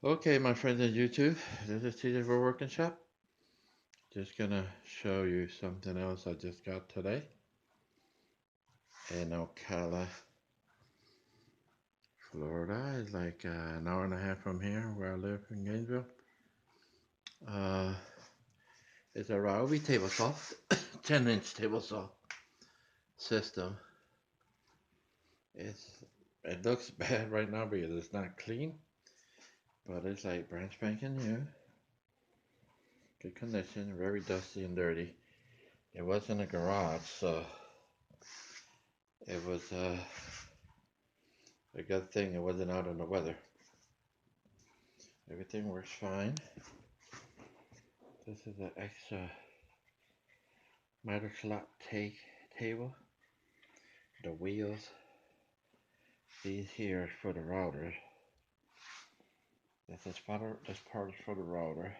Okay, my friends on YouTube, this is TJ for Working Shop. Just gonna show you something else I just got today in Ocala, Florida. It's like an hour and a half from here where I live in Gainesville. Uh, it's a Ryobi table saw, 10-inch table saw system. It looks bad right now because it's not clean, but it's like brand spanking new, good condition, very dusty and dirty. It was in a garage, so it was a good thing it wasn't out in the weather. Everything works fine. This is an extra miter slot table. The wheels, these here are for the router. This part is for the router.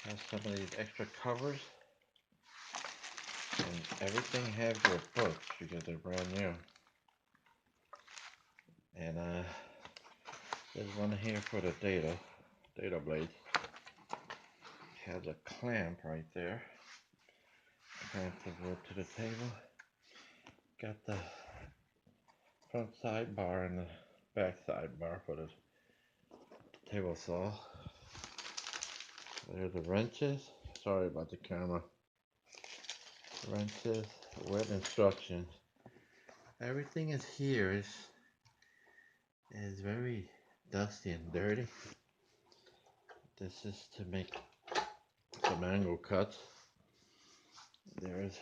Has some of these extra covers, and everything has their books because they're brand new. And there's one here for the data blade. Has a clamp right there. Clamp the wood to the table. Got the front sidebar and the back sidebar for the table saw. There are the wrenches. Sorry about the camera. Wrenches, wet instructions. Everything is here is very dusty and dirty. This is to make some angle cuts. There's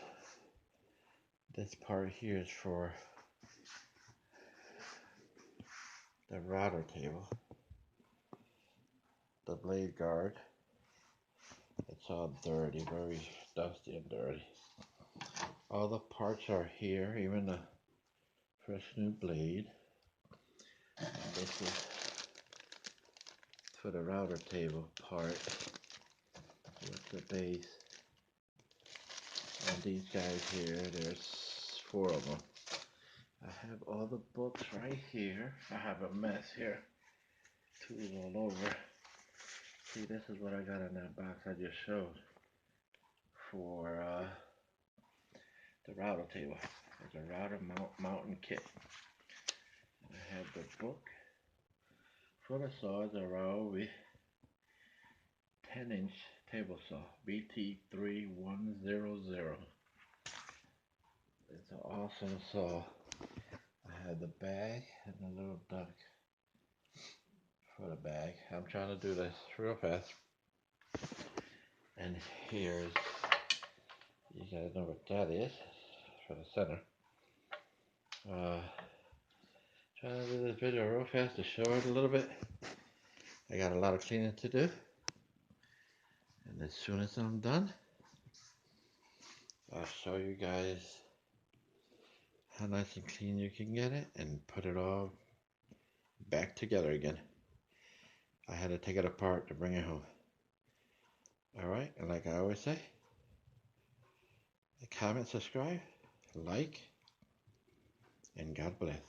this part here is for the router table. The blade guard. It's all dirty, very dusty and dirty. All the parts are here, even the fresh new blade. And this is for the router table part with the base. And these guys here, there's 4 of them. I have all the books right here. I have a mess here. Tools all over. See, this is what I got in that box I just showed for the router table. There's a router mounting kit. And I have the book for the saw. It's a Ryobi 10-inch table saw, BT3100. It's an awesome saw. I have the bag and the little duck for the bag. I'm trying to do this real fast. And here's, you guys know what that is, for the center. Trying to do this video real fast to show it a little bit. I got a lot of cleaning to do. And as soon as I'm done, I'll show you guys how nice and clean you can get it and put it all back together again. I had to take it apart to bring it home. Alright, and like I always say, comment, subscribe, like, and God bless.